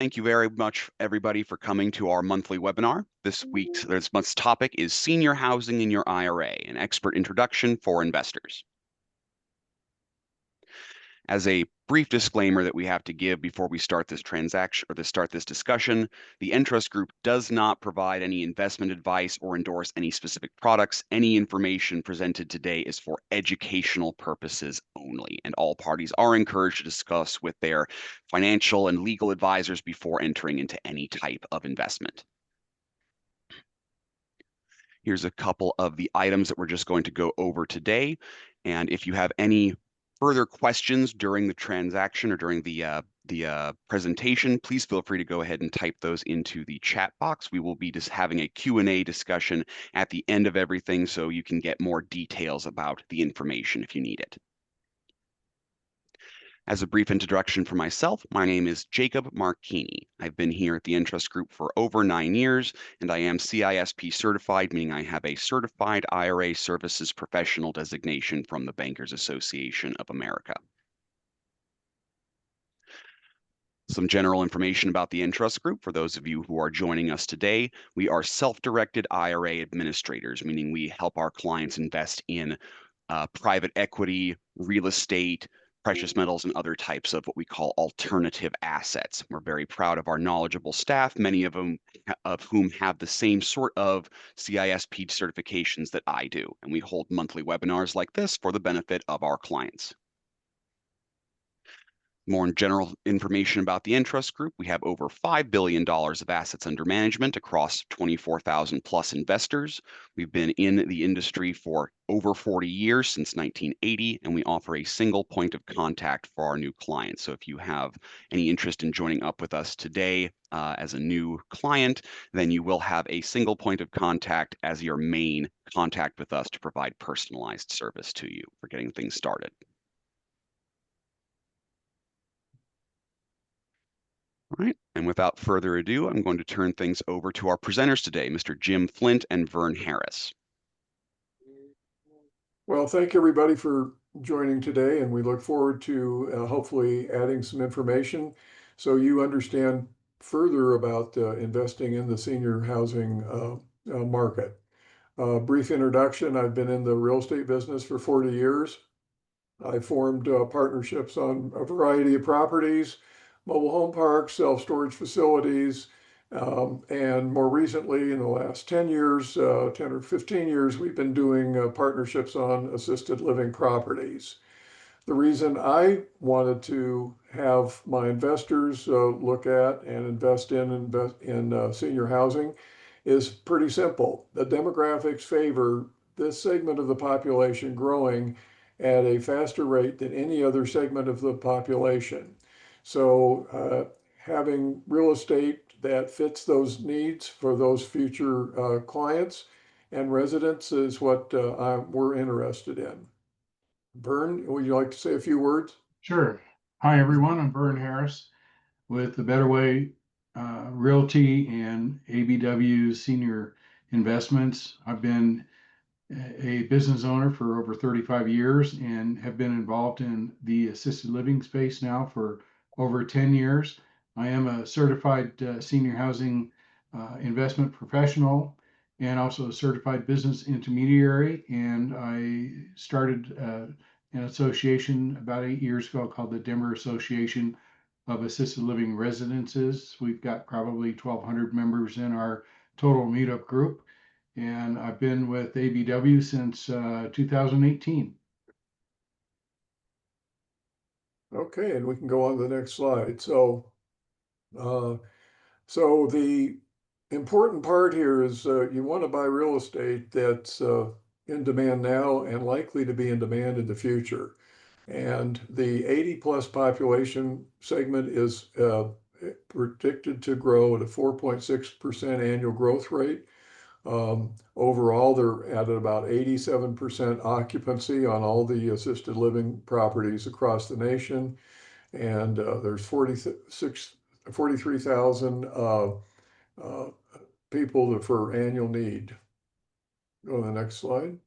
Thank you very much, everybody, for coming to our monthly webinar. This month's topic is Senior Housing in Your IRA, an expert introduction for investors. As a brief disclaimer that we have to give before we start this transaction or to start this discussion, the Entrust Group does not provide any investment advice or endorse any specific products. Any information presented today is for educational purposes only, and all parties are encouraged to discuss with their financial and legal advisors before entering into any type of investment. Here's a couple of the items that we're just going to go over today. And if you have any further questions during the transaction or during the presentation, please feel free to go ahead and type those into the chat box. We will be just having a Q&A discussion at the end of everything, so you can get more details about the information if you need it. As a brief introduction for myself, my name is Jacob Marchini. I've been here at the Entrust Group for over 9 years, and I am CISP certified, meaning I have a certified IRA services professional designation from the Bankers Association of America. Some general information about the Entrust Group for those of you who are joining us today. We are self-directed IRA administrators, meaning we help our clients invest in private equity, real estate, precious metals, and other types of what we call alternative assets. We're very proud of our knowledgeable staff, many of whom have the same sort of CISP certifications that I do, and we hold monthly webinars like this for the benefit of our clients. More general information about the Entrust Group, we have over $5 billion of assets under management across 24,000 plus investors. We've been in the industry for over 40 years, since 1980, and we offer a single point of contact for our new clients. So if you have any interest in joining up with us today as a new client, then you will have a single point of contact as your main contact with us to provide personalized service to you for getting things started. All right, and without further ado, I'm going to turn things over to our presenters today, Mr. Jim Flint and Vern Harris. Well, thank everybody for joining today, and we look forward to hopefully adding some information so you understand further about investing in the senior housing market. Brief introduction, I've been in the real estate business for 40 years. I formed partnerships on a variety of properties, mobile home parks, self-storage facilities, and more recently, in the last 10 years, 10 or 15 years, we've been doing partnerships on assisted living properties. The reason I wanted to have my investors look at and invest in senior housing is pretty simple. The demographics favor this segment of the population growing at a faster rate than any other segment of the population. So having real estate that fits those needs for those future clients and residents is what we're interested in. Vern, would you like to say a few words? Sure. Hi, everyone. I'm Vern Harris with the Better Way Realty and ABW Senior Investments. I've been a business owner for over 35 years and have been involved in the assisted living space now for over 10 years. I am a certified senior housing investment professional and also a certified business intermediary. And I started an association about 8 years ago called the Denver Association of Assisted Living Residences. We've got probably 1,200 members in our total meetup group. And I've been with ABW since 2018. Okay, and we can go on to the next slide. So the important part here is you want to buy real estate that's in demand now and likely to be in demand in the future. And the 80 plus population segment is predicted to grow at a 4.6% annual growth rate. Overall, they're at about 87% occupancy on all the assisted living properties across the nation. And there's 43,000 people for annual need. Go to the next slide.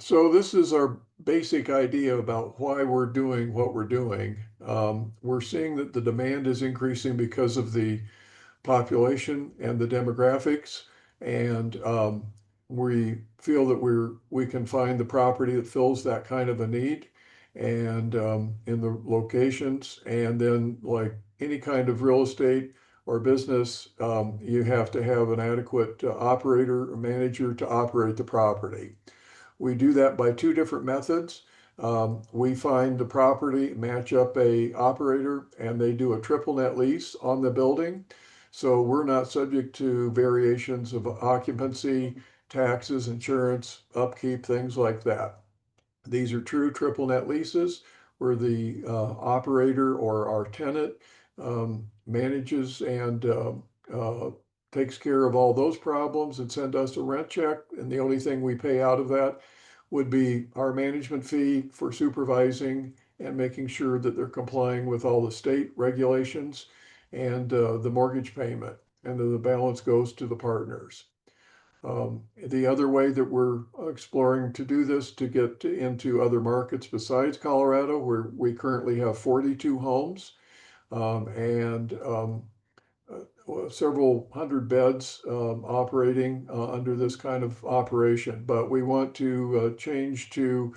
So this is our basic idea about why we're doing what we're doing. We're seeing that the demand is increasing because of the population and the demographics, and we feel that we can find the property that fills that kind of a need, and in the locations, and then like any kind of real estate or business, you have to have an adequate operator or manager to operate the property. We do that by two different methods. We find the property, match up a operator, and they do a triple net lease on the building. So we're not subject to variations of occupancy, taxes, insurance, upkeep, things like that. These are true triple net leases where the operator or our tenant manages and takes care of all those problems and send us a rent check. And the only thing we pay out of that would be our management fee for supervising and making sure that they're complying with all the state regulations and the mortgage payment. And then the balance goes to the partners. The other way that we're exploring to do this to get into other markets besides Colorado, where we currently have 42 homes and several hundred beds operating under this kind of operation. But we want to change to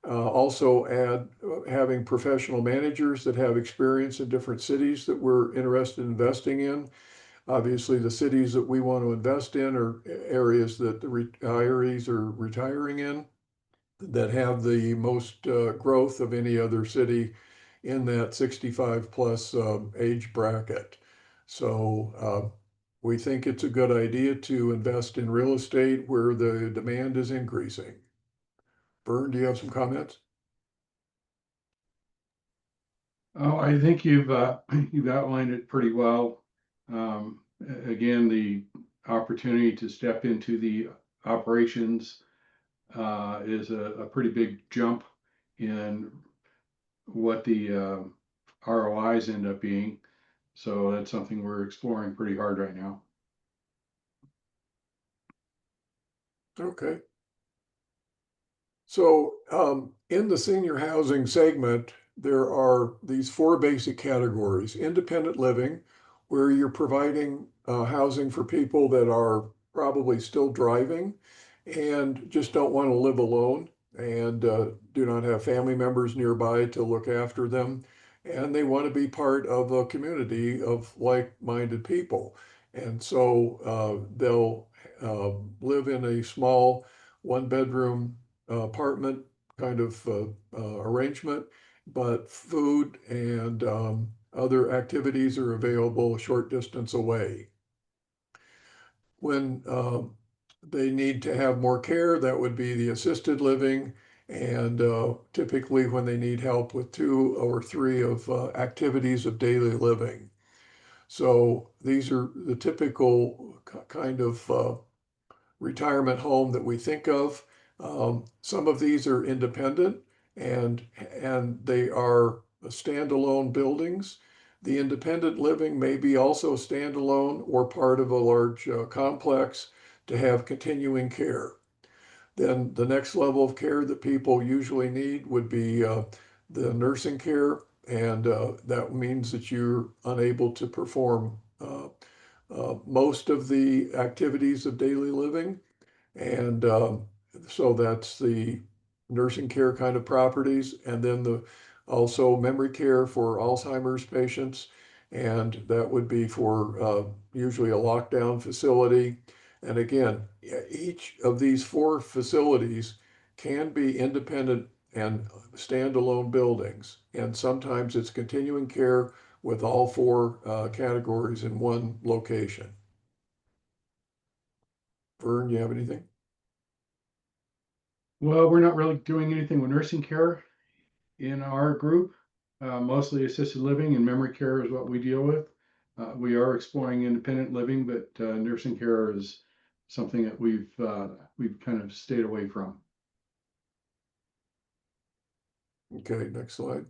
also add having professional managers that have experience in different cities that we're interested in investing in. Obviously, the cities that we want to invest in are areas that the retirees are retiring in that have the most growth of any other city in that 65 plus age bracket. So we think it's a good idea to invest in real estate where the demand is increasing. Vern, do you have some comments? Oh, I think you've outlined it pretty well. Again, the opportunity to step into the operations is a pretty big jump in what the ROIs end up being. So that's something we're exploring pretty hard right now. Okay. So in the senior housing segment, there are these four basic categories. Independent living, where you're providing housing for people that are probably still driving and just don't want to live alone and do not have family members nearby to look after them. And they want to be part of a community of like-minded people. And so they'll live in a small one-bedroom apartment kind of arrangement, but food and other activities are available a short distance away. When they need to have more care, that would be the assisted living, and typically when they need help with two or three of activities of daily living. So these are the typical kind of retirement home that we think of. Some of these are independent and they are standalone buildings. The independent living may be also standalone or part of a large complex to have continuing care. Then the next level of care that people usually need would be the nursing care, and that means that you're unable to perform most of the activities of daily living. And so that's the nursing care kind of properties. And then the also memory care for Alzheimer's patients. And that would be for usually a lockdown facility. And again, each of these four facilities can be independent and standalone buildings. And sometimes it's continuing care with all four categories in one location. Vern, you have anything? Well, we're not really doing anything with nursing care in our group. Mostly assisted living and memory care is what we deal with. We are exploring independent living, but nursing care is something that we've kind of stayed away from. Okay, next slide.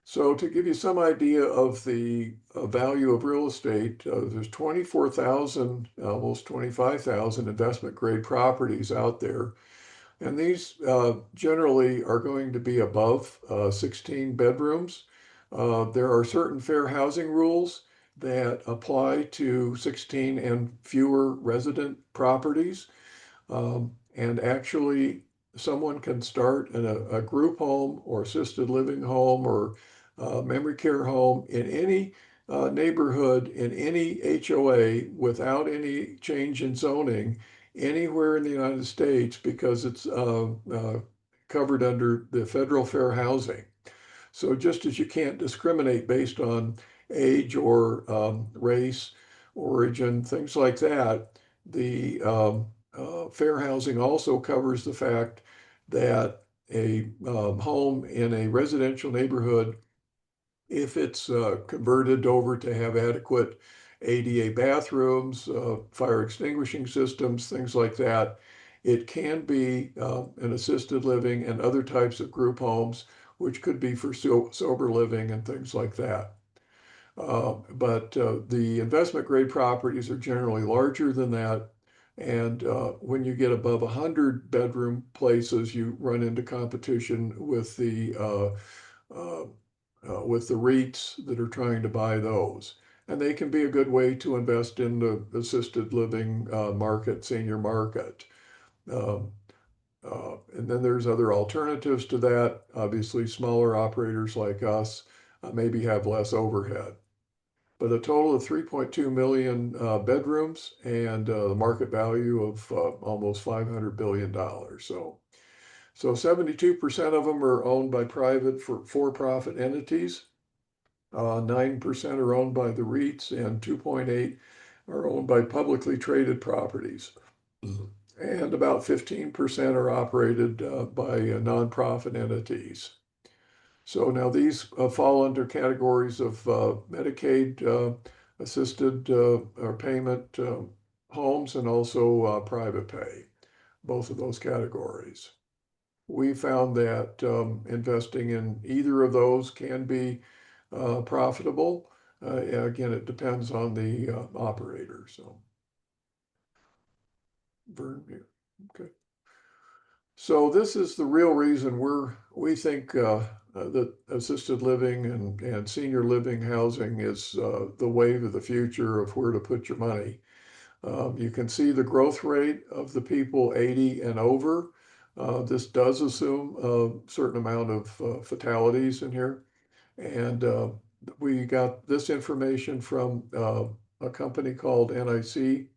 So to give you some idea of the value of real estate, there's 24,000, almost 25,000 investment grade properties out there. And these generally are going to be above 16 bedrooms. There are certain fair housing rules that apply to 16 and fewer resident properties. And actually, someone can start in a group home or assisted living home or memory care home in any neighborhood, in any HOA without any change in zoning anywhere in the United States because it's covered under the federal fair housing. So just as you can't discriminate based on age or race, origin, things like that, the fair housing also covers the fact that a home in a residential neighborhood, if it's converted over to have adequate ADA bathrooms, fire extinguishing systems, things like that, it can be an assisted living and other types of group homes, which could be for sober living and things like that. But the investment grade properties are generally larger than that. And when you get above 100 bedroom places, you run into competition uh, with the REITs that are trying to buy those. And they can be a good way to invest in the assisted living market, senior market. Um, and then there's other alternatives to that. Obviously, smaller operators like us maybe have less overhead. But a total of 3.2 million bedrooms and the market value of almost $500 billion. So 72% of them are owned by private for-profit entities. 9% are owned by the REITs and 2.8 are owned by publicly traded properties. And about 15% are operated by nonprofit entities. So now these fall under categories of Medicaid assisted or payment homes and also private pay, both of those categories. We found that investing in either of those can be profitable. Again, it depends on the operator. So, Vern, okay. So this is the real reason we think that assisted living and senior living housing is the wave of the future of where to put your money. You can see the growth rate of the people 80 and over. This does assume a certain amount of fatalities in here. And we got this information from a company called NIC.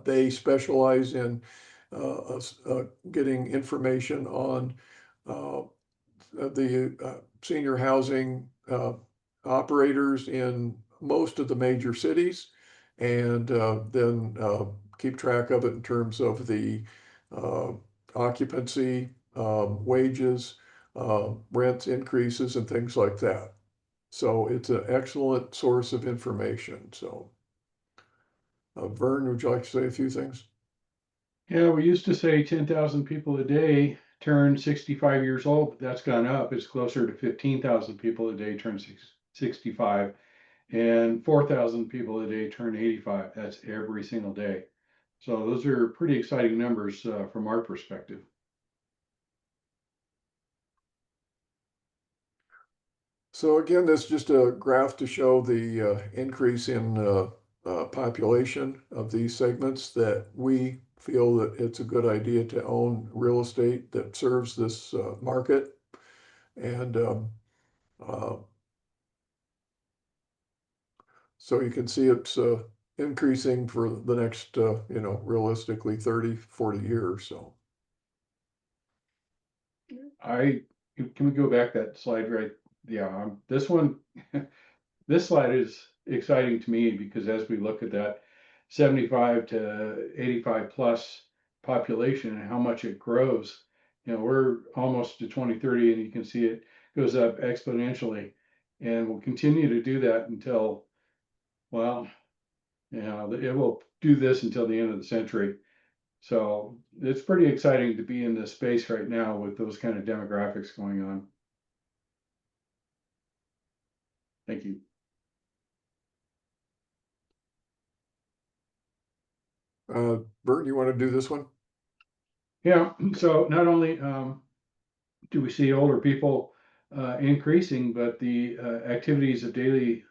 They specialize in getting information on uh, the senior housing operators in most of the major cities and then keep track of it in terms of the uh, occupancy, wages, rent increases, and things like that. So it's an excellent source of information. So, Vern, would you like to say a few things? Yeah, we used to say 10,000 people a day turn 65 years old, but that's gone up. It's closer to 15,000 people a day turn 65, and 4,000 people a day turn 85. That's every single day. So those are pretty exciting numbers from our perspective. So again, that's just a graph to show the increase in population of these segments that we feel that it's a good idea to own real estate that serves this market. And uh, so you can see it's increasing for the next, realistically 30, 40 years. So Can we go back that slide right? Yeah, this one, this slide is exciting to me because as we look at that 75 to 85 plus population and how much it grows, we're almost to 2030 and you can see it goes up exponentially and will continue to do that until, well, it will do this until the end of the century. So it's pretty exciting to be in this space right now with those kind of demographics going on. Thank you. Bert, you want to do this one? Yeah, so not only do we see older people increasing, but the activities of daily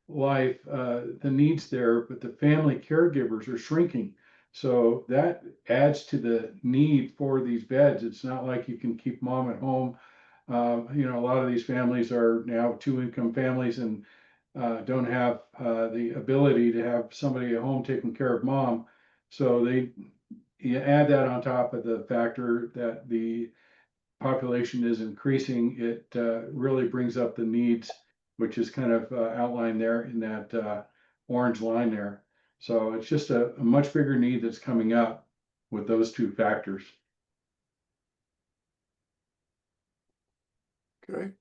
life, the needs there, but the family caregivers are shrinking. So that adds to the need for these beds. It's not like you can keep mom at home. A lot of these families are now two-income families and don't have the ability to have somebody at home taking care of mom. So you add that on top of the factor that the population is increasing, it really brings up the needs, which is kind of outlined there in that orange line there. So it's just a much bigger need that's coming up with those two factors. Okay.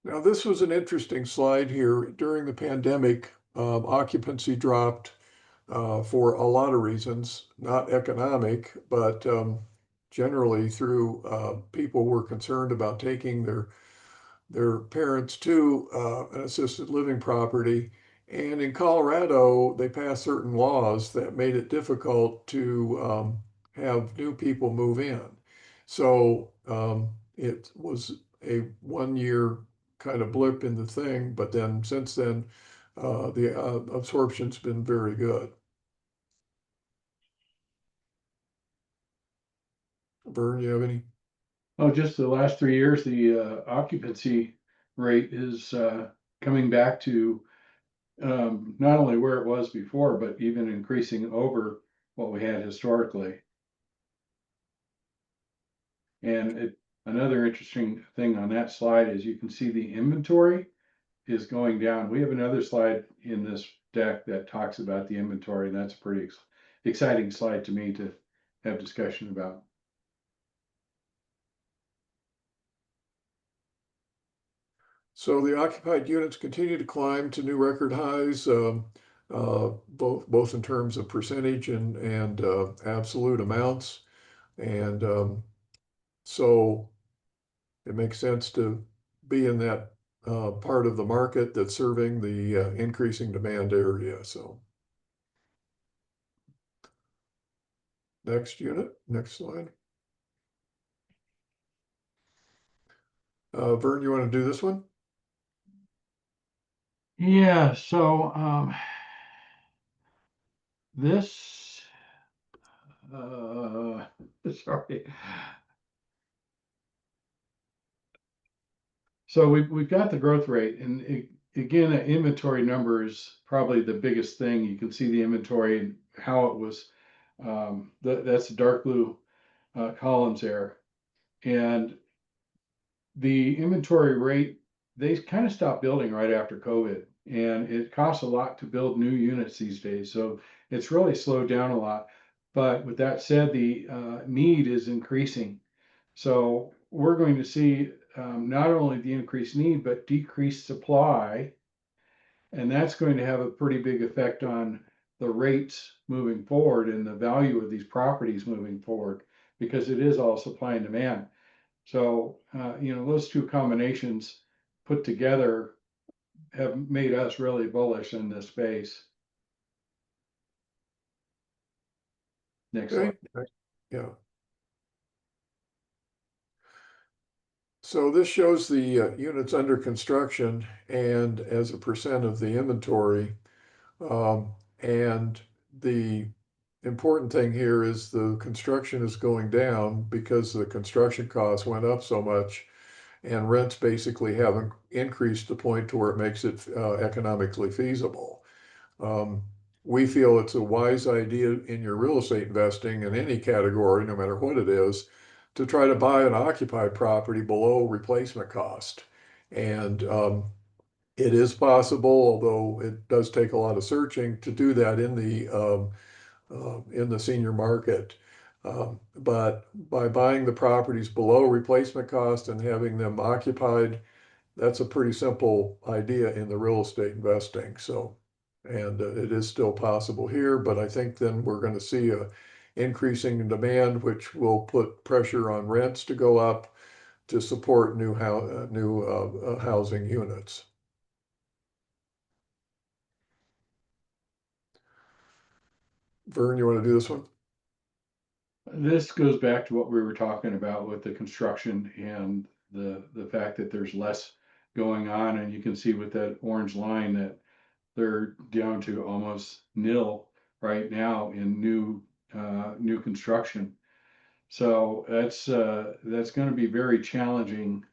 Now, this was an interesting slide here. During the pandemic, occupancy dropped for a lot of reasons, not economic, but generally through people were concerned about taking their parents to an assisted living property. And in Colorado, they passed certain laws that made it difficult to have new people move in. So it was a 1 year kind of blip in the thing, but then since then, the absorption's been very good. Vern, you have any? Oh, just the last 3 years, the occupancy rate is coming back to not only where it was before, but even increasing over what we had historically. And another interesting thing on that slide is you can see the inventory is going down. We have another slide in this deck that talks about the inventory, and that's a pretty exciting slide to me to have discussion about. So the occupied units continue to climb to new record highs, both in terms of percentage and absolute amounts. And so it makes sense to be in that part of the market that's serving the increasing demand area. So next unit, next slide. Vern, you want to do this one? Yeah, so this, sorry. So we've got the growth rate, and again, the inventory number is probably the biggest thing. You can see the inventory and how it was. That's the dark blue columns there, and the inventory rate, they kind of stopped building right after COVID, and it costs a lot to build new units these days. So it's really slowed down a lot. But with that said, the need is increasing. So we're going to see not only the increased need, but decreased supply. And that's going to have a pretty big effect on the rates moving forward and the value of these properties moving forward, because it is all supply and demand. So, those two combinations put together have made us really bullish in this space. Next slide. Okay. Yeah. So this shows the units under construction and as a percent of the inventory. And the important thing here is the construction is going down because the construction costs went up so much, and rents basically haven't increased to the point to where it makes it economically feasible. Um, we feel it's a wise idea in your real estate investing in any category, no matter what it is, to try to buy an occupied property below replacement cost. And it is possible, although it does take a lot of searching to do that in the senior market. But by buying the properties below replacement cost and having them occupied, that's a pretty simple idea in the real estate investing. So, and it is still possible here, but I think then we're going to see a increasing demand, which will put pressure on rents to go up to support new housing units. Vern, you want to do this one? This goes back to what we were talking about with the construction and the fact that there's less going on, and you can see with that orange line that they're down to almost nil right now in new construction. So that's going to be very challenging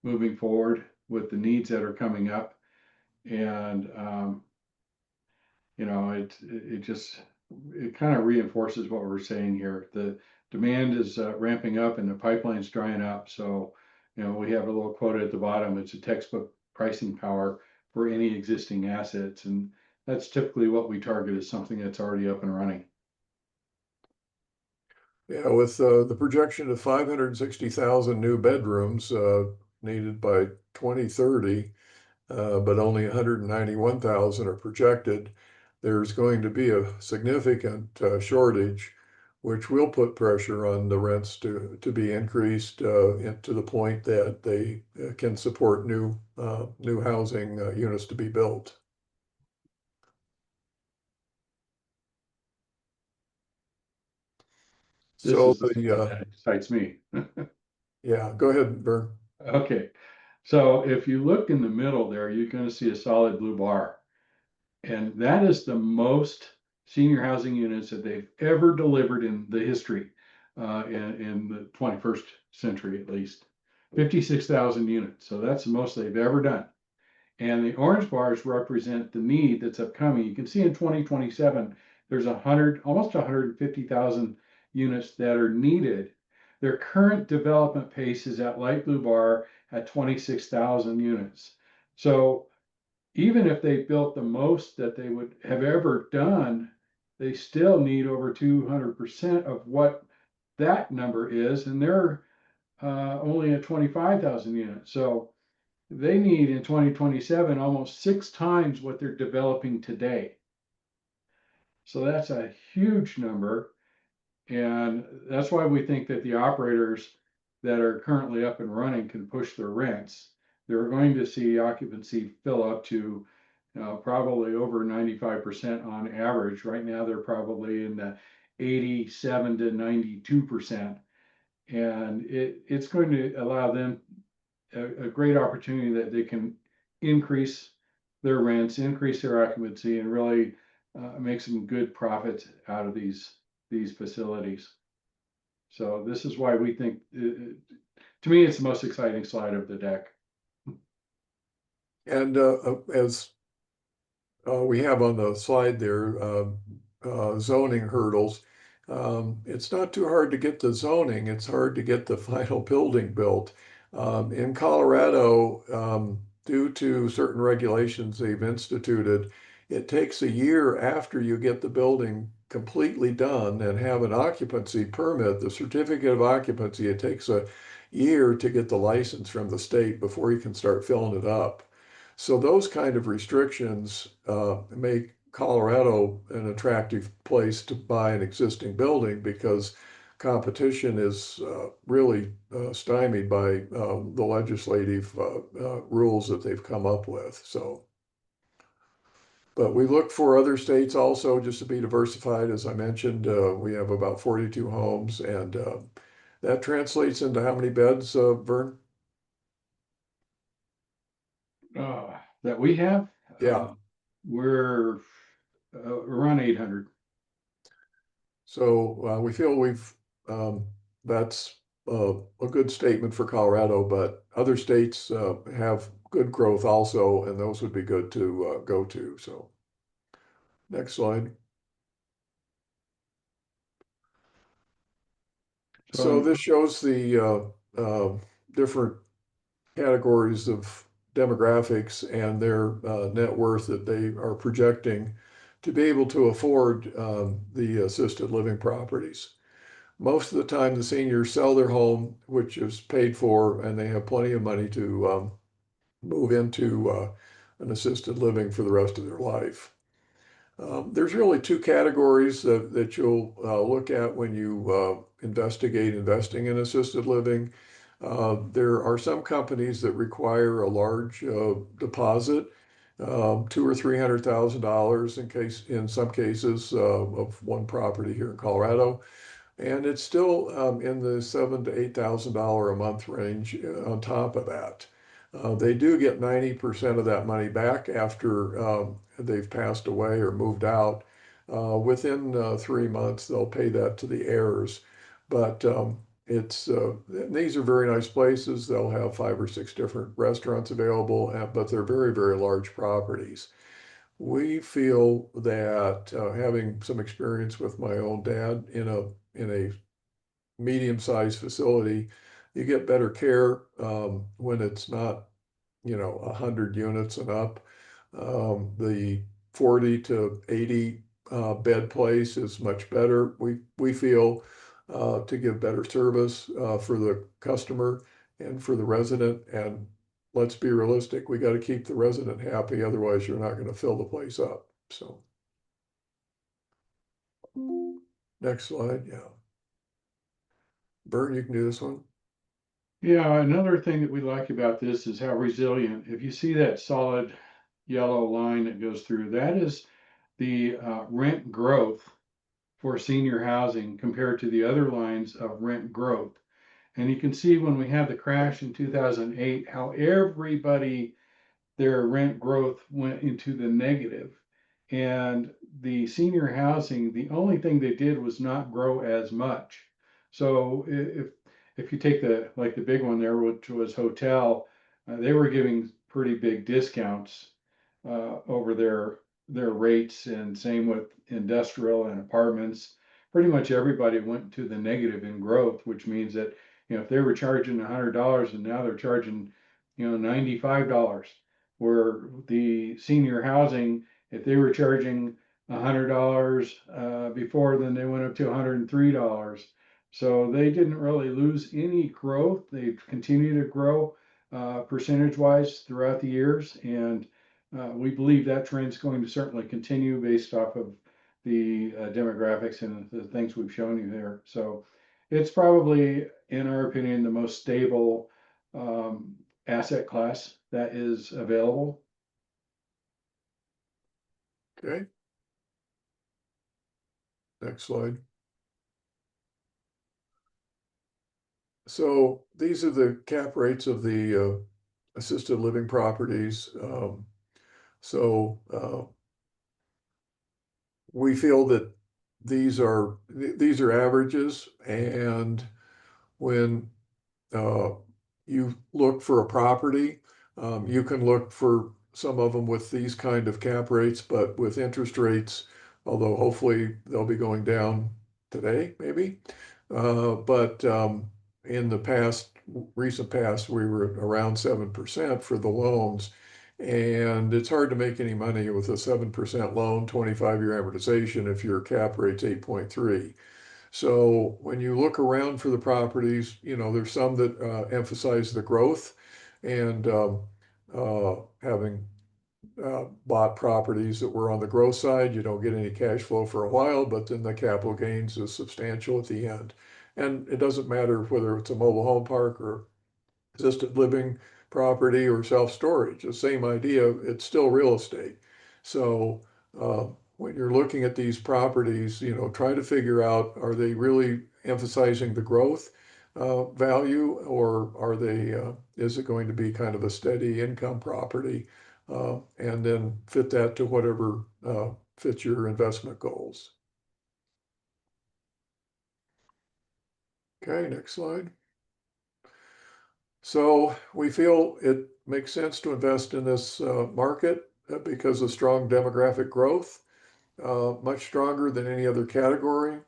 moving forward with the needs that are coming up, and it just it kind of reinforces what we're saying here. The demand is ramping up and the pipeline's drying up. So, we have a little quote at the bottom. It's a textbook pricing power for any existing assets, and that's typically what we target as something that's already up and running. Yeah, with the projection of 560,000 new bedrooms needed by 2030, but only 191,000 are projected, there's going to be a significant shortage, which will put pressure on the rents to be increased to the point that they can support new housing units to be built. This So is something that excites me. yeah, go ahead, Vern. Okay, so if you look in the middle there, you're going to see a solid blue bar. And that is the most senior housing units that they've ever delivered in the history, in the 21st century at least. 56,000 units. So that's the most they've ever done. And the orange bars represent the need that's upcoming. You can see in 2027, there's almost 150,000 units that are needed. Their current development pace is at light blue bar at 26,000 units. So even if they built the most that they would have ever done, they still need over 200% of what that number is, and they're only at 25,000 units. So they need in 2027 almost 6 times what they're developing today. So that's a huge number. And that's why we think that the operators that are currently up and running can push their rents. They're going to see occupancy fill up to probably over 95% on average. Right now, they're probably in the 87 to 92%. And it's going to allow them a great opportunity that they can increase their rents, increase their occupancy, and really make some good profits out of these facilities. So this is why we think, to me, it's the most exciting slide of the deck. And as we have on the slide there, zoning hurdles. It's not too hard to get the zoning. It's hard to get the final building built. In Colorado, due to certain regulations they've instituted, it takes a year after you get the building completely done and have an occupancy permit, the certificate of occupancy, it takes a year to get the license from the state before you can start filling it up. So those kind of restrictions make Colorado an attractive place to buy an existing building because competition is really stymied by the legislative rules that they've come up with. So, but we look for other states also just to be diversified. As I mentioned, we have about 42 homes, and that translates into how many beds, Vern? That we have, Yeah. we're around 800. So we feel that's a good statement for Colorado, but other states have good growth also, and those would be good to go to. So next slide. So this shows the different categories of demographics and their net worth that they are projecting to be able to afford the assisted living properties. Most of the time, the seniors sell their home, which is paid for, and they have plenty of money to move into an assisted living for the rest of their life. There's really two categories that you'll look at when you investigate investing in assisted living. There are some companies that require a large deposit. 200,000 or $300,000 in some cases of one property here in Colorado. And it's still in the $7,000 to $8,000 a month range on top of that. They do get 90% of that money back after they've passed away or moved out. Within 3 months, they'll pay that to the heirs. But these are very nice places. They'll have 5 or 6 different restaurants available, but they're very, very large properties. We feel that having some experience with my own dad in a medium-sized facility, you get better care when it's not, 100 units and up. The 40 to 80 bed place is much better. We feel to give better service for the customer and for the resident. And let's be realistic, we got to keep the resident happy, otherwise you're not going to fill the place up. So next slide, yeah. Vern, you can do this one. Yeah, another thing that we like about this is how resilient. If you see that solid yellow line that goes through, that is the rent growth for senior housing compared to the other lines of rent growth. And you can see when we had the crash in 2008, how everybody, their rent growth went into the negative. And the senior housing, the only thing they did was not grow as much. So if you take the big one there, which was hotel, they were giving pretty big discounts over their rates, and same with industrial and apartments. Pretty much everybody went to the negative in growth, which means that if they were charging $100 and now they're charging $95, where the senior housing, if they were charging $100 before, then they went up to $103. So they didn't really lose any growth. They've continued to grow percentage wise throughout the years, and we believe that trend is going to certainly continue based off of the demographics and the things we've shown you there. So it's probably, in our opinion, the most stable asset class that is available. Okay. Next slide. So these are the cap rates of the assisted living properties. We feel that these are averages, and when you look for a property, you can look for some of them with these kind of cap rates, but with interest rates, although hopefully they'll be going down today, maybe. But in the recent past, we were around 7% for the loans. And it's hard to make any money with a 7% loan, 25-year amortization, if your cap rate's 8.3. So when you look around for the properties, there's some that emphasize the growth, and having bought properties that were on the growth side, you don't get any cash flow for a while, but then the capital gains is substantial at the end. And it doesn't matter whether it's a mobile home park or assisted living property or self-storage, the same idea, it's still real estate. So when you're looking at these properties, try to figure out, are they really emphasizing the growth value, or is it going to be kind of a steady income property, and then fit that to whatever fits your investment goals. Okay, next slide. So we feel it makes sense to invest in this market because of strong demographic growth, much stronger than any other category.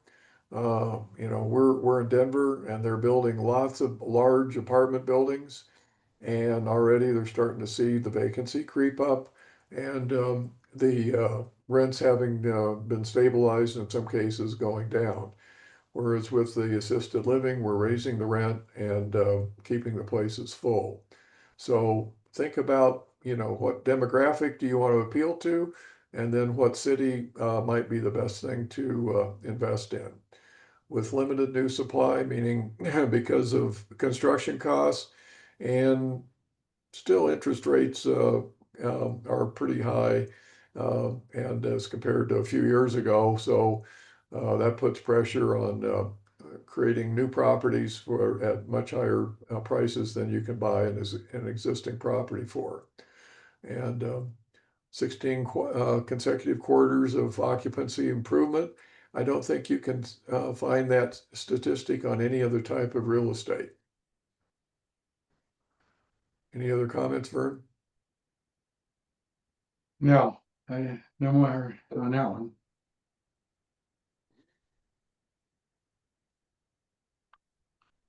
We're in Denver, and they're building lots of large apartment buildings, and already they're starting to see the vacancy creep up, and the rents having been stabilized, in some cases going down. Whereas with the assisted living, we're raising the rent and keeping the places full. So think about, what demographic do you want to appeal to, and then what city might be the best thing to invest in. With limited new supply, meaning because of construction costs, and still interest rates are pretty high, and as compared to a few years ago. So that puts pressure on creating new properties at much higher prices than you can buy an existing property for. And 16 consecutive quarters of occupancy improvement. I don't think you can find that statistic on any other type of real estate. Any other comments, Vern? No, no more on that one.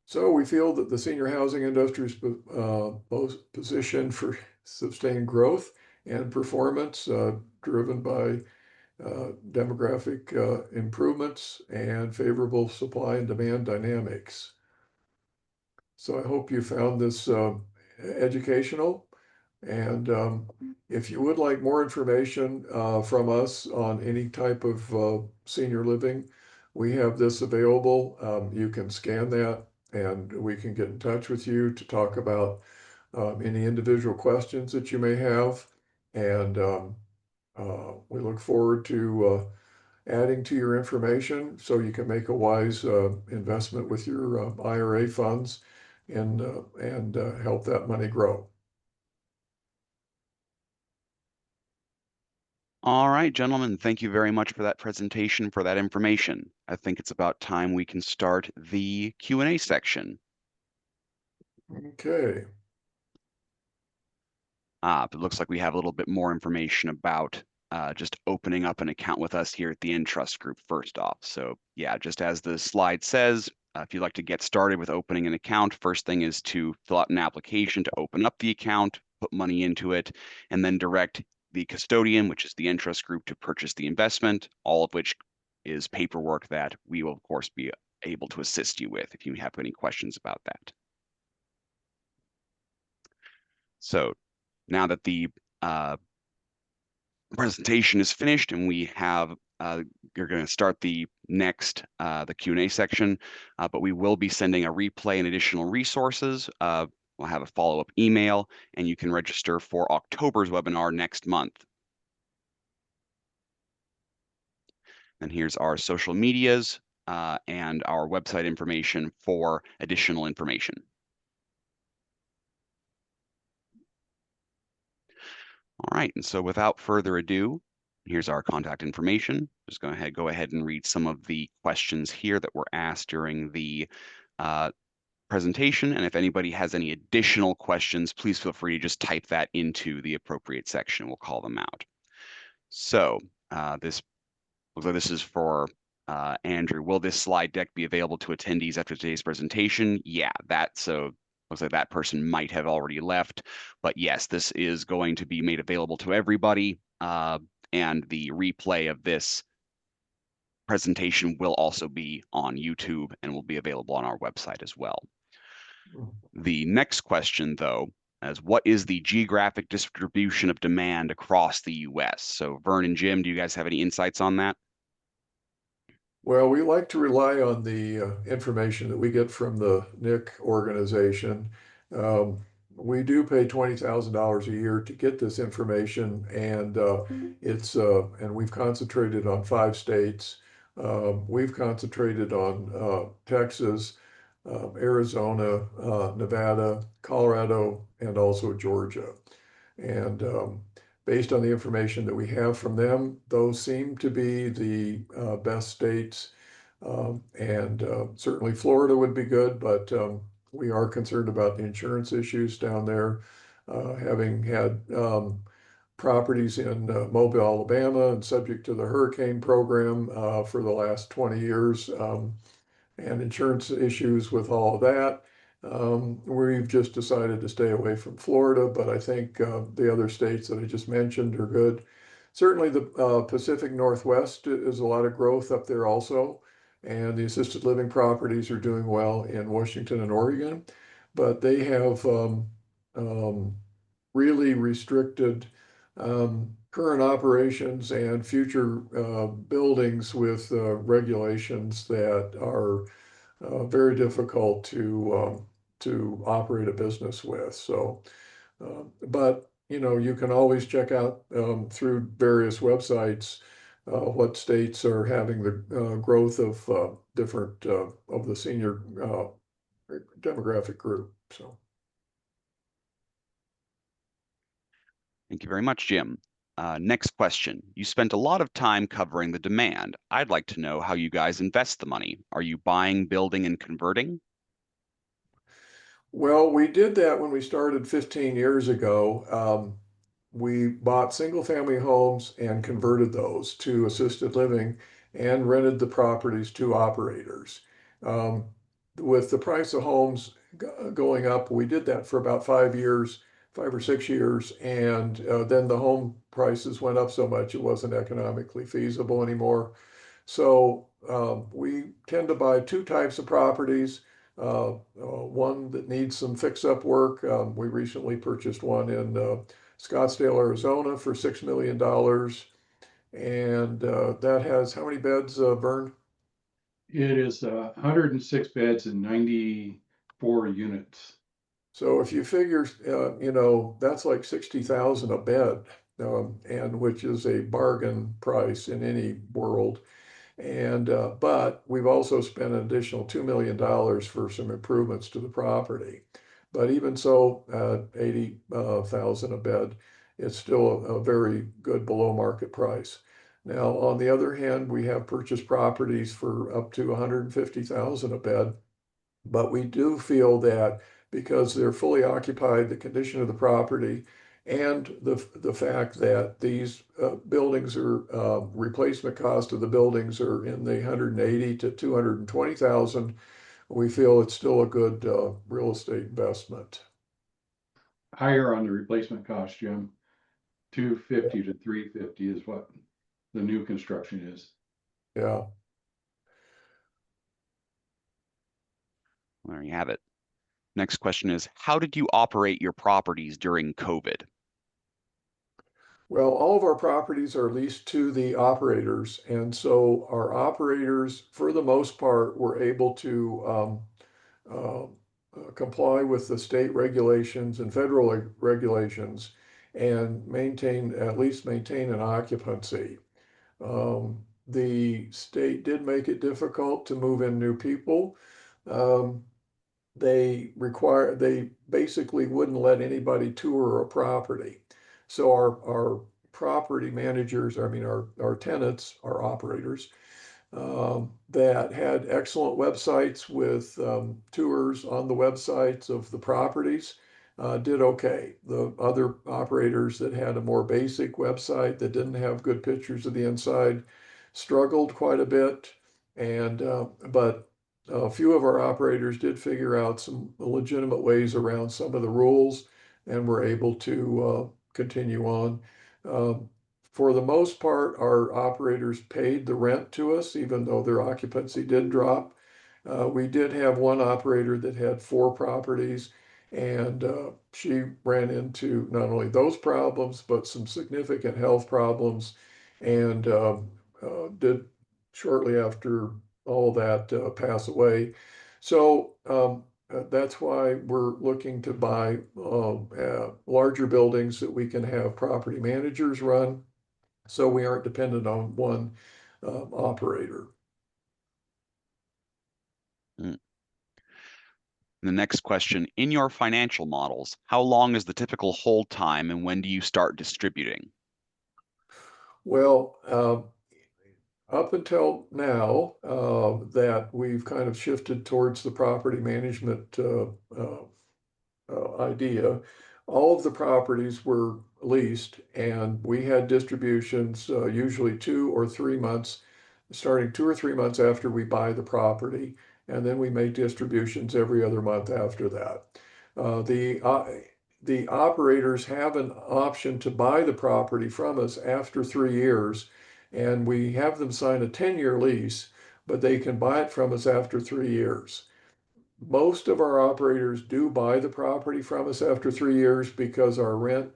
So we feel that the senior housing industry is both positioned for sustained growth and performance, driven by demographic improvements and favorable supply and demand dynamics. So I hope you found this educational. And if you would like more information from us on any type of senior living, we have this available. You can scan that and we can get in touch with you to talk about any individual questions that you may have. And we look forward to adding to your information so you can make a wise investment with your IRA funds and help that money grow. All right, gentlemen, thank you very much for that presentation, for that information. I think it's about time we can start the Q&A section. Okay. But it looks like we have a little bit more information about just opening up an account with us here at the Entrust Group first off. So yeah, just as the slide says, if you'd like to get started with opening an account, first thing is to fill out an application to open up the account, put money into it, and then direct the custodian, which is the Entrust Group, to purchase the investment, all of which is paperwork that we will, of course, be able to assist you with if you have any questions about that. So now that the presentation is finished and we have you're going to start the next the Q&A section, but we will be sending a replay and additional resources. We'll have a follow-up email, and you can register for October's webinar next month. And here's our social medias and our website information for additional information. All right, and so without further ado, here's our contact information. Just go ahead and read some of the questions here that were asked during the presentation. And if anybody has any additional questions, please feel free to just type that into the appropriate section. We'll call them out. So this looks like this is for Andrew. Will this slide deck be available to attendees after today's presentation? Yeah, looks like that person might have already left, but yes, this is going to be made available to everybody, and the replay of this presentation will also be on YouTube and will be available on our website as well. The next question, though, is what is the geographic distribution of demand across the U.S.? So Vern and Jim, do you guys have any insights on that? Well, we like to rely on the information that we get from the NIC organization. We do pay $20,000 a year to get this information, and and we've concentrated on 5 states. We've concentrated on Texas, Arizona, Nevada, Colorado, and also Georgia. And based on the information that we have from them, those seem to be the best states. And certainly Florida would be good, but we are concerned about the insurance issues down there, having had properties in Mobile, Alabama, and subject to the hurricane program for the last 20 years. And insurance issues with all of that. We've just decided to stay away from Florida, but I think the other states that I just mentioned are good. Certainly the Pacific Northwest is a lot of growth up there also, and the assisted living properties are doing well in Washington and Oregon, but they have really restricted current operations and future buildings with regulations that are very difficult to operate a business with. So, but you can always check out through various websites what states are having the growth of different of the senior demographic group. So, Thank you very much, Jim. Next question. You spent a lot of time covering the demand. I'd like to know how you guys invest the money. Are you buying, building, and converting? well, we did that when we started 15 years ago. We bought single family homes and converted those to assisted living and rented the properties to operators. Um, with the price of homes going up, we did that for about 5 years, 5 or 6 years, and then the home prices went up so much it wasn't economically feasible anymore. So we tend to buy two types of properties. One that needs some fix-up work. We recently purchased one in Scottsdale, Arizona for $6 million. And that has how many beds, Vern? It is 106 beds and 94 units. So if you figure, that's like 60,000 a bed, and which is a bargain price in any world. And but we've also spent an additional $2 million for some improvements to the property. But even so, 80,000 a bed, it's still a very good below market price. Now, on the other hand, we have purchased properties for up to 150,000 a bed, but we do feel that because they're fully occupied, the condition of the property and the fact that these buildings are replacement cost of the buildings are in the 180 to 220,000, we feel it's still a good real estate investment. Higher on the replacement cost, Jim. 250 to 350 is what the new construction is. Yeah. There you have it. Next question is, how did you operate your properties during COVID? Well, all of our properties are leased to the operators, and so our operators, for the most part, were able to uh, comply with the state regulations and federal regulations and at least maintain an occupancy. The state did make it difficult to move in new people. Um, they basically wouldn't let anybody tour a property. So our property managers, I mean, our tenants, our operators, that had excellent websites with tours on the websites of the properties did okay. The other operators that had a more basic website that didn't have good pictures of the inside struggled quite a bit. And but a few of our operators did figure out some legitimate ways around some of the rules and were able to continue on. Um, for the most part, our operators paid the rent to us, even though their occupancy did drop. We did have one operator that had four properties, and she ran into not only those problems, but some significant health problems, and did shortly after all that pass away. So that's why we're looking to buy larger buildings that we can have property managers run so we aren't dependent on one operator. Mm. The next question, in your financial models, how long is the typical hold time and when do you start distributing? Well, up until now, that we've kind of shifted towards the property management idea, all of the properties were leased and we had distributions usually 2 or 3 months, starting 2 or 3 months after we buy the property. And then we make distributions every other month after that. The operators have an option to buy the property from us after 3 years, and we have them sign a 10-year lease, but they can buy it from us after 3 years. Most of our operators do buy the property from us after 3 years because our rent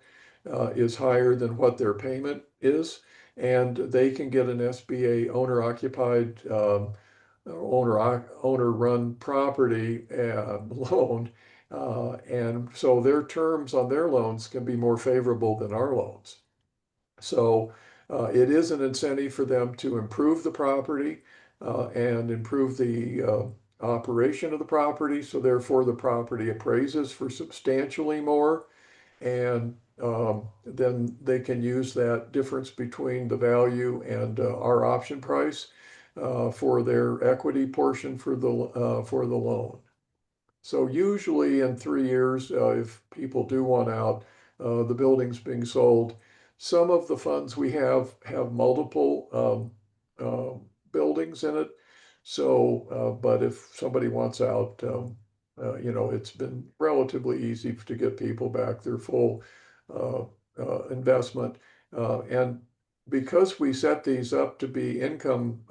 is higher than what their payment is, and they can get an SBA owner occupied owner run property loan, And so their terms on their loans can be more favorable than our loans. So it is an incentive for them to improve the property and improve the operation of the property. So therefore, the property appraises for substantially more, and then they can use that difference between the value and our option price for their equity portion for the loan. So usually in 3 years, if people do want out, the building's being sold. Some of the funds we have multiple buildings in it. So, but if somebody wants out, it's been relatively easy to get people back their full uh, investment. And because we set these up to be income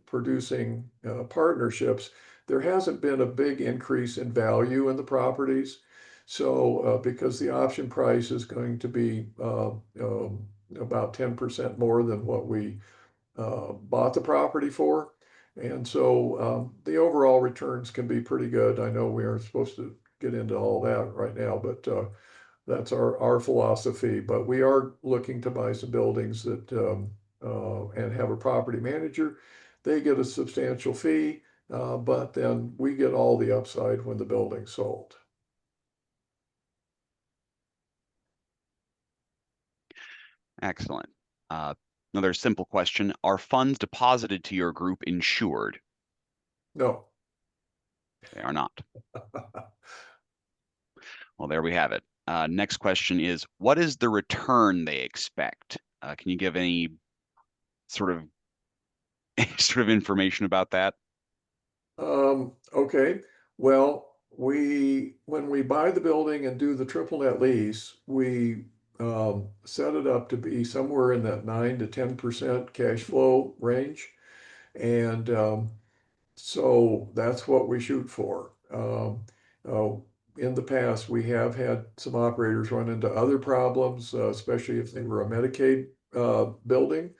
producing partnerships, there hasn't been a big increase in value in the properties. So, because the option price is going to be about 10% more than what we bought the property for. And so the overall returns can be pretty good. I know we aren't supposed to get into all that right now, but that's our philosophy. But we are looking to buy some buildings that and have a property manager. They get a substantial fee, but then we get all the upside when the building's sold. Excellent. Another simple question. Are funds deposited to your group insured? No. They are not. Well, there we have it. Next question is, what is the return they expect? Can you give any sort of sort of information about that? Okay. Well, when we buy the building and do the triple net lease, we set it up to be somewhere in that 9 to 10% cash flow range. And so that's what we shoot for. Uh, in the past, we have had some operators run into other problems, especially if they were a Medicaid building,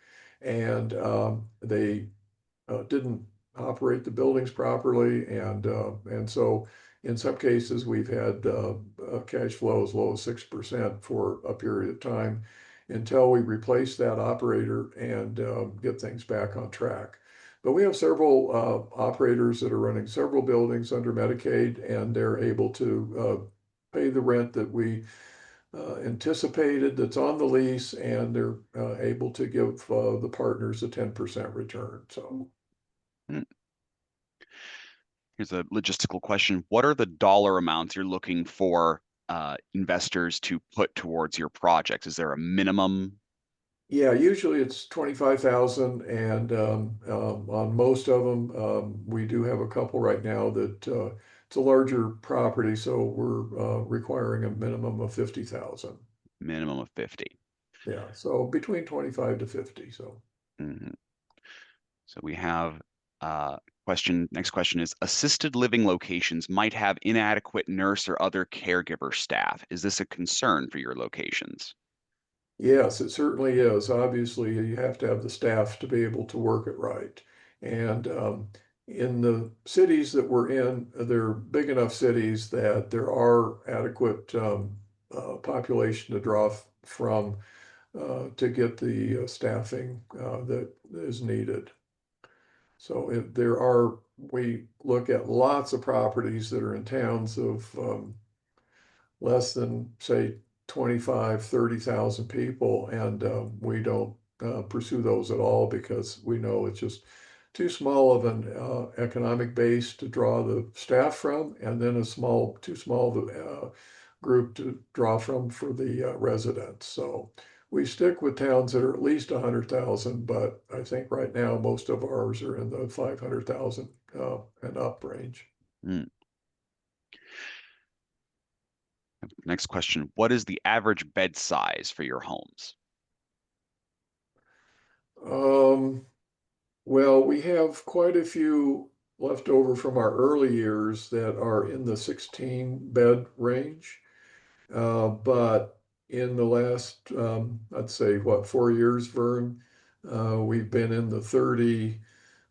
and they didn't operate the buildings properly, and so in some cases we've had cash flow as low as 6% for a period of time until we replace that operator and get things back on track. But we have several operators that are running several buildings under Medicaid, and they're able to pay the rent that we anticipated that's on the lease, and they're able to give the partners a 10% return. So. Hmm. Here's a logistical question. What are the dollar amounts you're looking for investors to put towards your projects? Is there a minimum? Yeah, usually it's 25,000, and on most of them, we do have a couple right now that it's a larger property, so we're requiring a minimum of 50,000. Minimum of 50. Yeah, so between 25 to 50. So Mhm. So we have next question is assisted living locations might have inadequate nurse or other caregiver staff. Is this a concern for your locations? yes, it certainly is. Obviously, you have to have the staff to be able to work it right. And in the cities that we're in, they're big enough cities that there are adequate population to draw from to get the staffing that is needed. So we look at lots of properties that are in towns of less than, say, 25, 30,000 people, and we don't pursue those at all because we know it's just too small of an economic base to draw the staff from, and then too small of a group to draw from for the residents. So we stick with towns that are at least 100,000, but I think right now most of ours are in the 500,000 and up range. Mm. Next question. What is the average bed size for your homes? Um, Well, we have quite a few left over from our early years that are in the 16 bed range. But in the last, I'd say, 4 years, Vern, we've been in the 30,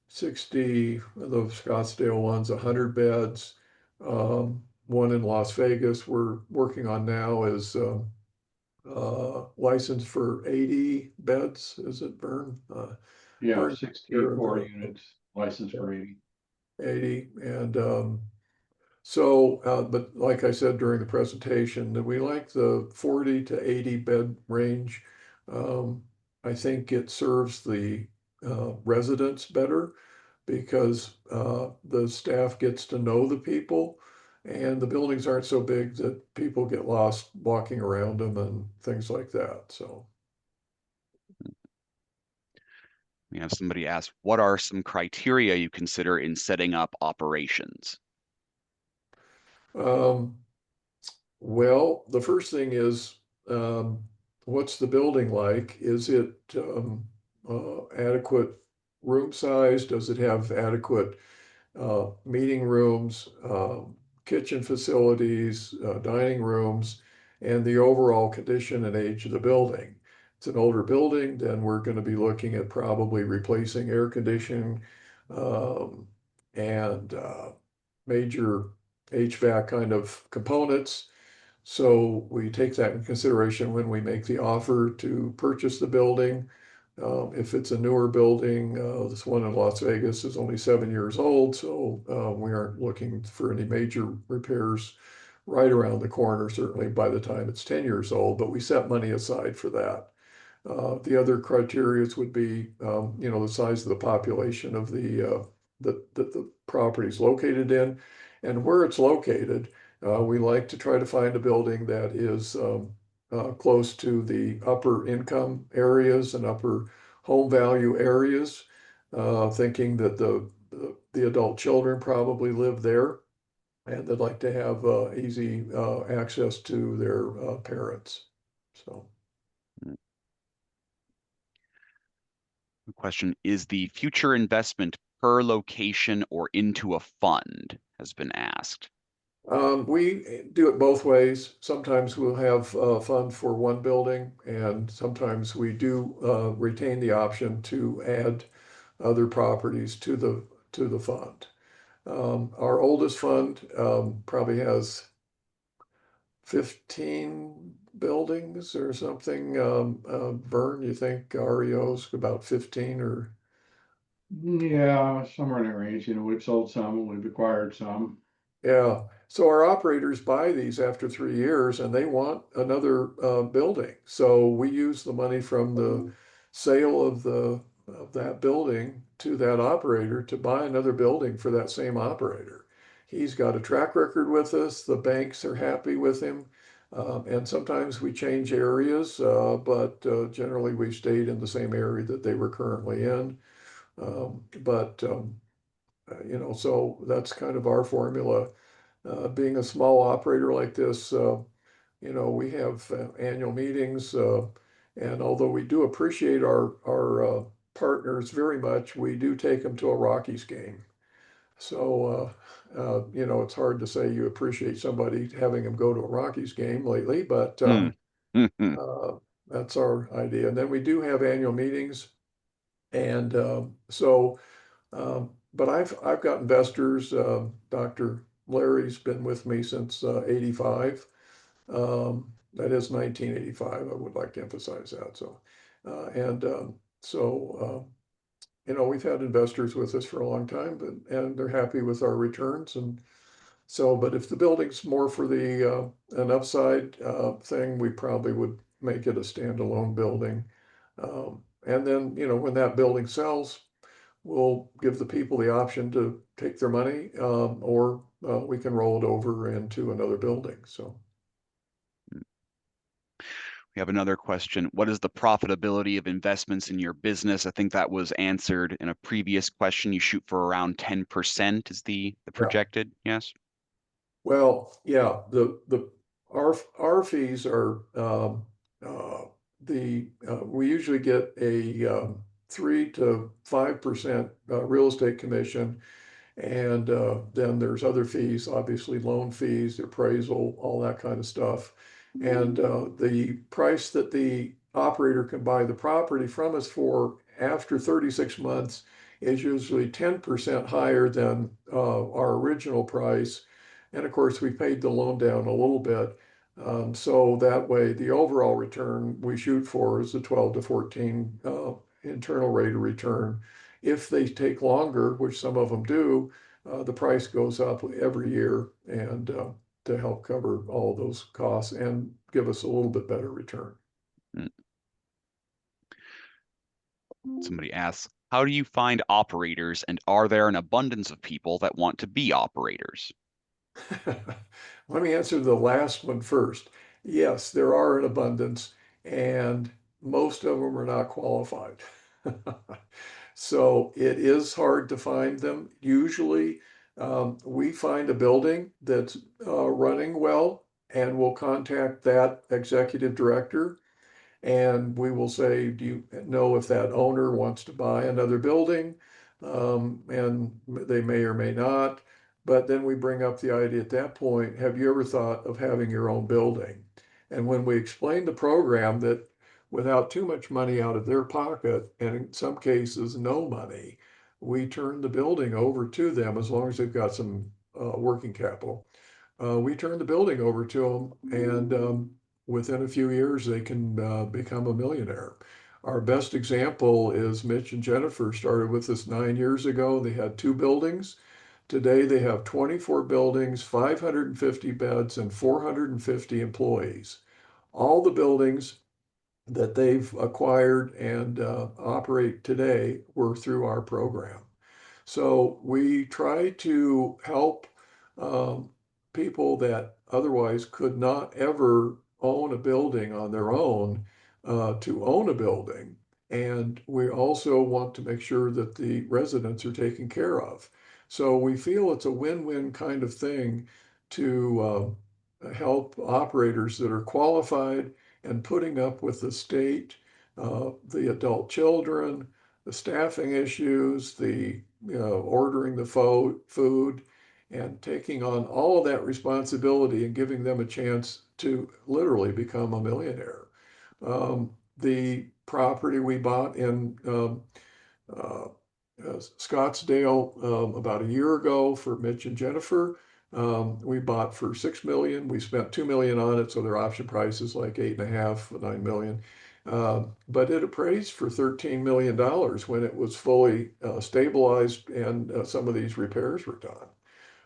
60, the Scottsdale ones, 100 beds. One in Las Vegas we're working on now is licensed for 80 beds. Is it Vern? Yeah, Vern takes care of 64 units, licensed for 80. 80. And but like I said during the presentation, that we like the 40 to 80 bed range. Um, I think it serves the residents better because the staff gets to know the people and the buildings aren't so big that people get lost walking around them and things like that. So, We have somebody ask, what are some criteria you consider in setting up operations? um, well, the first thing is, um, what's the building like? Is it adequate room size? Does it have adequate meeting rooms, kitchen facilities, dining rooms, and the overall condition and age of the building? It's an older building, then we're going to be looking at probably replacing air conditioning um, and major HVAC kind of components. So we take that in consideration when we make the offer to purchase the building. If it's a newer building, this one in Las Vegas is only 7 years old, so we aren't looking for any major repairs right around the corner, certainly by the time it's 10 years old, but we set money aside for that. The other criterias would be, the size of the population of that the property is located in and where it's located. We like to try to find a building that is close to the upper income areas and upper home value areas, thinking that the adult children probably live there and they'd like to have easy access to their parents. So. The question, is the future investment per location or into a fund, has been asked. We do it both ways. Sometimes we'll have a fund for one building, and sometimes we do retain the option to add other properties to the fund. Our oldest fund probably has 15 buildings or something. Vern, you think REO's about 15 or? Yeah, somewhere in that range. We've sold some and we've acquired some. Yeah, so our operators buy these after 3 years and they want another building. So we use the money from the sale of that building to that operator to buy another building for that same operator. He's got a track record with us. The banks are happy with him. And sometimes we change areas, but generally we stayed in the same area that they were currently in. But so that's kind of our formula. Being a small operator like this, we have annual meetings, and although we do appreciate our partners very much, we do take them to a Rockies game. So, it's hard to say you appreciate somebody having them go to a Rockies game lately, but Hmm. Mhm. that's our idea. And then we do have annual meetings, and so. But I've got investors. Dr. Larry's been with me since '85. That is 1985. I would like to emphasize that. So, and so we've had investors with us for a long time, and they're happy with our returns. And so, but if the building's more for the an upside thing, we probably would make it a standalone building. And then, when that building sells, we'll give the people the option to take their money, or we can roll it over into another building. So, We have another question. What is the profitability of investments in your business? I think that was answered in a previous question. You shoot for around 10% is the yeah. projected, yes? Well, yeah, our fees are uh, we usually get a 3 to 5% real estate commission. And then there's other fees, obviously loan fees, appraisal, all that kind of stuff. And the price that the operator can buy the property from us for after 36 months is usually 10% higher than our original price. And of course, we paid the loan down a little bit. So that way, the overall return we shoot for is a 12 to 14 internal rate of return. If they take longer, which some of them do, the price goes up every year and to help cover all those costs and give us a little bit better return. Somebody asks, how do you find operators, and are there an abundance of people that want to be operators? Let me answer the last one first. Yes, there are an abundance, and most of them are not qualified. So it is hard to find them. Usually, we find a building that's running well, and we'll contact that executive director and we will say, do you know if that owner wants to buy another building? And they may or may not. But then we bring up the idea at that point, have you ever thought of having your own building? And when we explain the program that without too much money out of their pocket, and in some cases, no money, we turn the building over to them as long as they've got some working capital. We turn the building over to them, and within a few years, they can become a millionaire. Our best example is Mitch and Jennifer started with us 9 years ago. They had 2 buildings. Today, they have 24 buildings, 550 beds, and 450 employees. All the buildings that they've acquired and operate today were through our program. So we try to help um, people that otherwise could not ever own a building on their own to own a building. And we also want to make sure that the residents are taken care of. So we feel it's a win-win kind of thing to help operators that are qualified and putting up with the state, the adult children, the staffing issues, the ordering the food, and taking on all of that responsibility and giving them a chance to literally become a millionaire. The property we bought in uh, Scottsdale about a year ago for Mitch and Jennifer. We bought for 6 million. We spent 2 million on it, so their option price is like 8.5, 9 million. But it appraised for $13 million when it was fully stabilized and some of these repairs were done.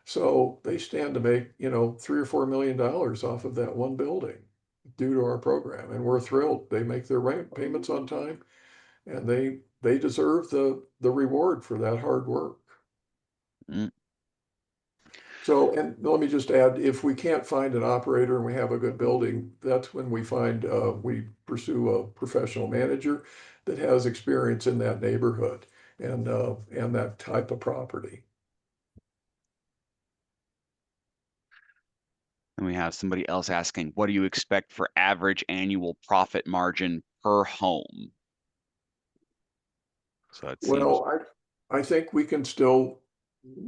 So they stand to make, $3 or $4 million off of that one building due to our program, and we're thrilled. They make their rent payments on time, and they deserve the reward for that hard work. Mm. So, and let me just add, if we can't find an operator and we have a good building, that's when we pursue a professional manager that has experience in that neighborhood and that type of property. And we have somebody else asking, what do you expect for average annual profit margin per home? So it seems, Well, I think we can still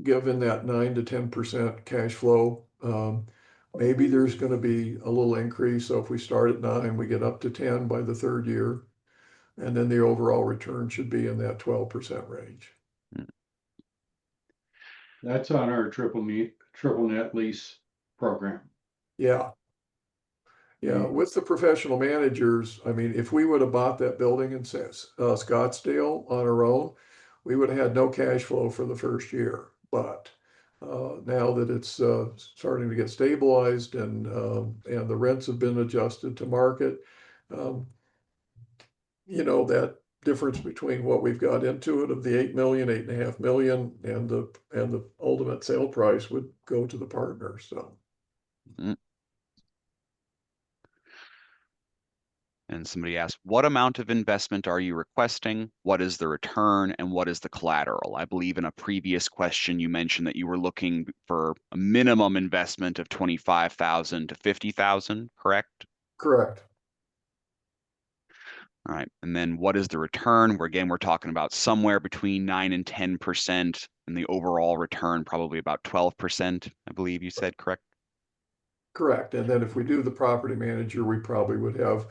give in that 9 to 10% cash flow. Maybe there's going to be a little increase. So if we start at 9, we get up to 10 by the third year. And then the overall return should be in that 12% range. That's on our triple net lease program. Yeah. Yeah. With the professional managers, I mean, if we would have bought that building in Scottsdale on our own, we would have had no cash flow for the first year. But now that it's starting to get stabilized and the rents have been adjusted to market, um, that difference between what we've got into it of the 8 million, 8.5 million, and the ultimate sale price would go to the partner. So. mm. And somebody asked, what amount of investment are you requesting? What is the return and what is the collateral? I believe in a previous question you mentioned that you were looking for a minimum investment of 25,000 to 50,000, correct? Correct. All right. And then what is the return? We're talking about somewhere between 9 and 10%, and the overall return probably about 12%, I believe you said, correct? Correct. And then if we do the property manager, we probably would have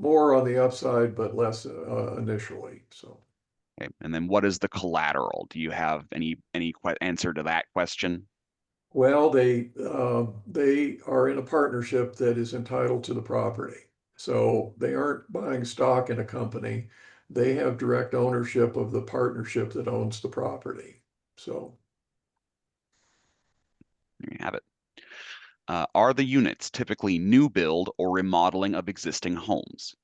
more on the upside, but less initially. So. Okay. And then what is the collateral? Do you have any answer to that question? Well, they are in a partnership that is entitled to the property. So they aren't buying stock in a company. They have direct ownership of the partnership that owns the property. So, There you have it. Are the units typically new build or remodeling of existing homes?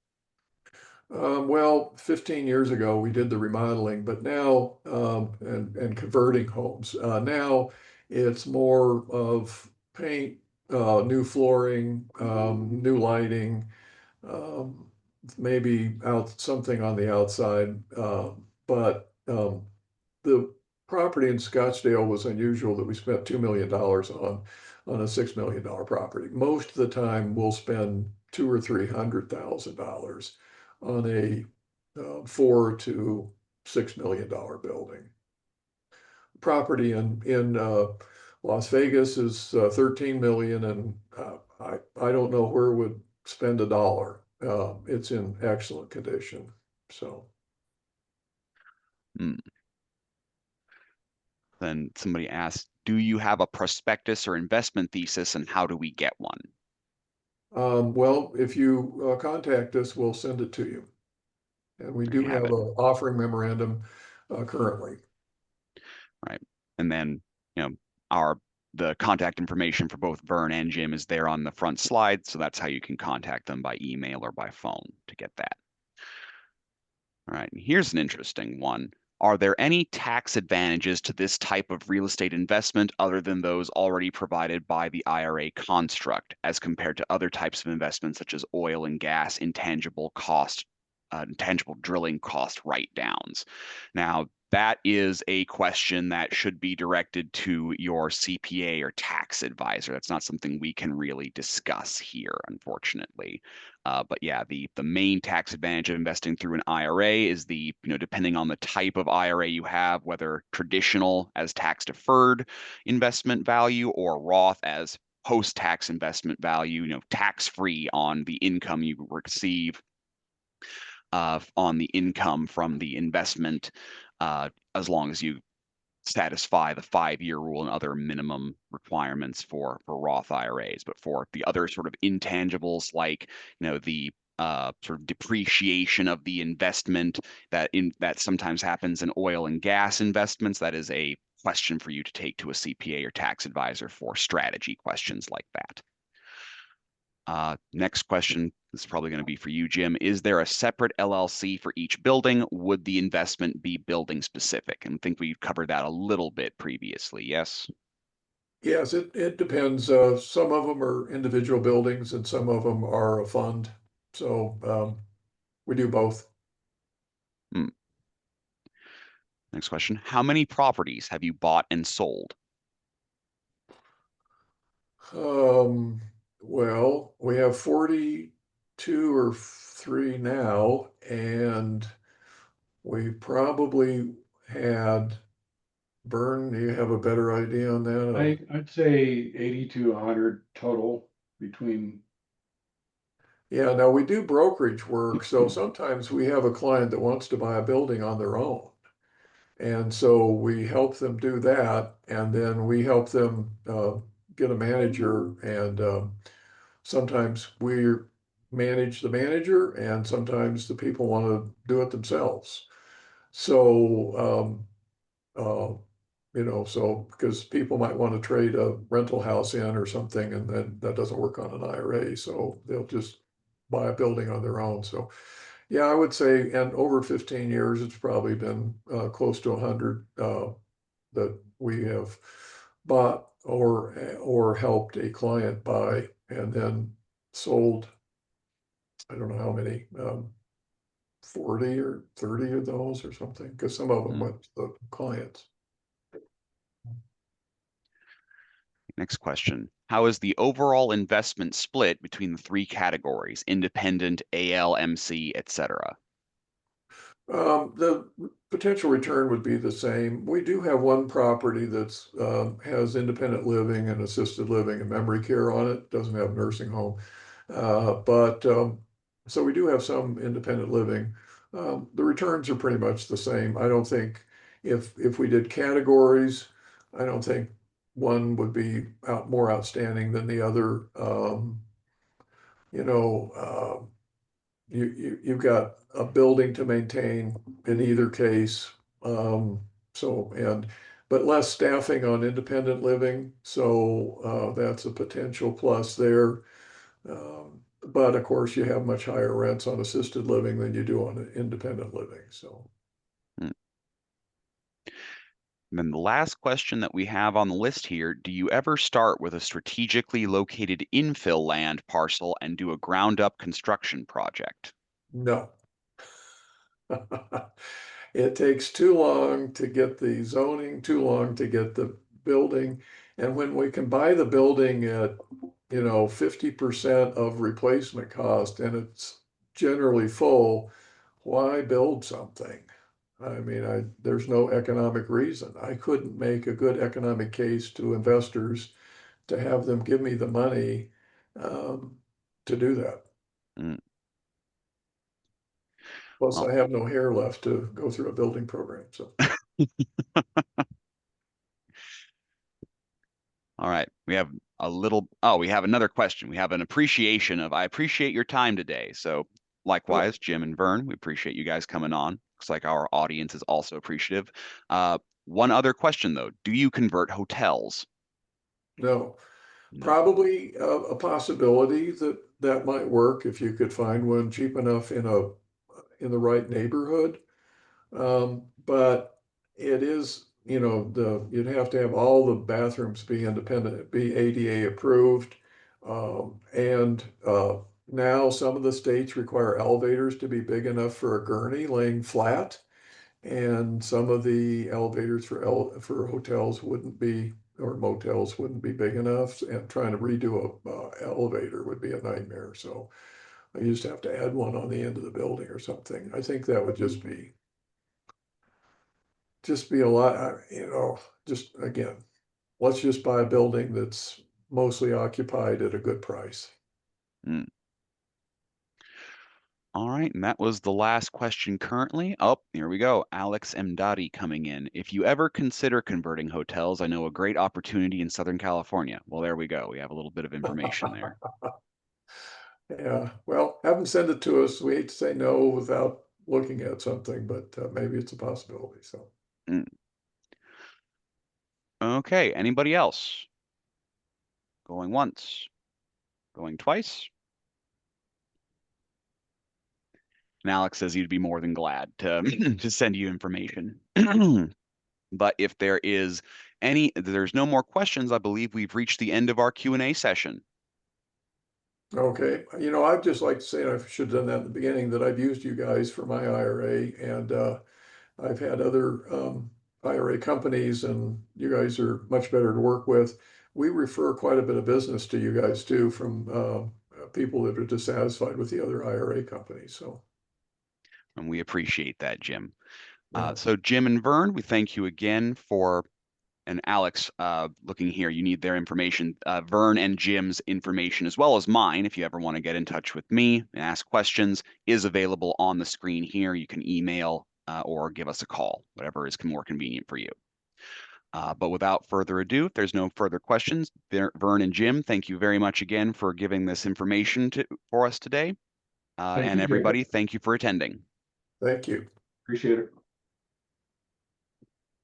well, 15 years ago, we did the remodeling, but now, and converting homes. Now it's more of paint, new flooring, new lighting, um, maybe out something on the outside. But the property in Scottsdale was unusual that we spent $2 million on a $6 million property. Most of the time, we'll spend two or $300,000 on a $4 to $6 million building. Property in Las Vegas is 13 million, and I don't know where would spend a dollar. It's in excellent condition. So, Hmm. Then somebody asked, do you have a prospectus or investment thesis, and how do we get one? well, if you contact us, we'll send it to you. And we There do you have have it. an offering memorandum currently. Right. And then, you know, our the contact information for both Vern and Jim is there on the front slide, so that's how you can contact them by email or by phone to get that. All right, and here's an interesting one. Are there any tax advantages to this type of real estate investment other than those already provided by the IRA construct as compared to other types of investments such as oil and gas, intangible drilling cost write-downs? Now, that is a question that should be directed to your CPA or tax advisor. That's not something we can really discuss here, unfortunately. But yeah, the main tax advantage of investing through an IRA is depending on the type of IRA you have, whether traditional as tax deferred investment value or Roth as post-tax investment value, tax free on the income you receive on the income from the investment, as long as you satisfy the 5-year rule and other minimum requirements for Roth IRAs. But for the other sort of intangibles, like the sort of depreciation of the investment that sometimes happens in oil and gas investments, that is a question for you to take to a CPA or tax advisor for strategy questions like that. Next question, this is probably going to be for you, Jim. Is there a separate LLC for each building? Would the investment be building specific? And I think we've covered that a little bit previously, yes? Yes, it depends. Some of them are individual buildings and some of them are a fund. So we do both. Hmm. Next question. How many properties have you bought and sold? Um, well, we have 42 or 3 now, and we probably had, Vern, do you have a better idea on that? I'd say 80 to 100 total between. Yeah, now we do brokerage work, so sometimes we have a client that wants to buy a building on their own. And so we help them do that, and then we help them get a manager, and sometimes we manage the manager, and sometimes the people want to do it themselves. So, so because people might want to trade a rental house in or something, and then that doesn't work on an IRA, so they'll just buy a building on their own. So, yeah, I would say, and over 15 years, it's probably been close to 100 that we have bought or helped a client buy and then sold. I don't know how many, 40 or 30 of those or something, because some of them Hmm. went to the clients. Next question. How is the overall investment split between the three categories, independent, AL, MC, etc.? The potential return would be the same. We do have one property that's has independent living and assisted living and memory care on it. Doesn't have nursing home, but so we do have some independent living. The returns are pretty much the same. I don't think if we did categories, I don't think one would be more outstanding than the other. You know, you've got a building to maintain in either case. But less staffing on independent living, so that's a potential plus there. But of course, you have much higher rents on assisted living than you do on independent living. So, Hmm. And then the last question that we have on the list here, do you ever start with a strategically located infill land parcel and do a ground up construction project? no. It takes too long to get the zoning, too long to get the building. And when we can buy the building at, 50% of replacement cost and it's generally full, why build something? I mean, there's no economic reason. I couldn't make a good economic case to investors to have them give me the money um, to do that. Mm, Plus, well, I have no hair left to go through a building program. So, all right. We have another question. We have an appreciation of, I appreciate your time today. So oh, likewise, Jim and Vern, we appreciate you guys coming on. Looks like our audience is also appreciative. One other question though, do you convert hotels? no. No. Probably a possibility that that might work if you could find one cheap enough in the right neighborhood. But it is, you'd have to have all the bathrooms be independent, be ADA approved. And now some of the states require elevators to be big enough for a gurney laying flat. And some of the elevators for hotels wouldn't be, or motels wouldn't be big enough, and trying to redo a elevator would be a nightmare. So I used to have to add one on the end of the building or something. I think that would just be a lot, just again, let's just buy a building that's mostly occupied at a good price. Mm. All right, and that was the last question currently. Oh, here we go. Alex Mdadi coming in. If you ever consider converting hotels, I know a great opportunity in Southern California. Well, there we go. We have a little bit of information there. Yeah, well, have them send it to us. We hate to say no without looking at something, but maybe it's a possibility. So. Mm. Okay, anybody else? Going once, going twice. And Alex says he'd be more than glad to to send you information. But if there's no more questions, I believe we've reached the end of our Q&A session. Okay, I'd just like to say, and I should have done that in the beginning, that I've used you guys for my IRA, and I've had other IRA companies, and you guys are much better to work with. We refer quite a bit of business to you guys too from people that are dissatisfied with the other IRA companies. So, And we appreciate that, Jim. yeah, So Jim and Vern, we thank you again and Alex, looking here, you need their information, Vern and Jim's information, as well as mine, if you ever want to get in touch with me and ask questions, is available on the screen here. You can email or give us a call, whatever is more convenient for you. But without further ado, if there's no further questions, Vern and Jim, thank you very much again for giving this information for us today. Thank And you, Jay. everybody, thank you for attending. thank you. Appreciate it.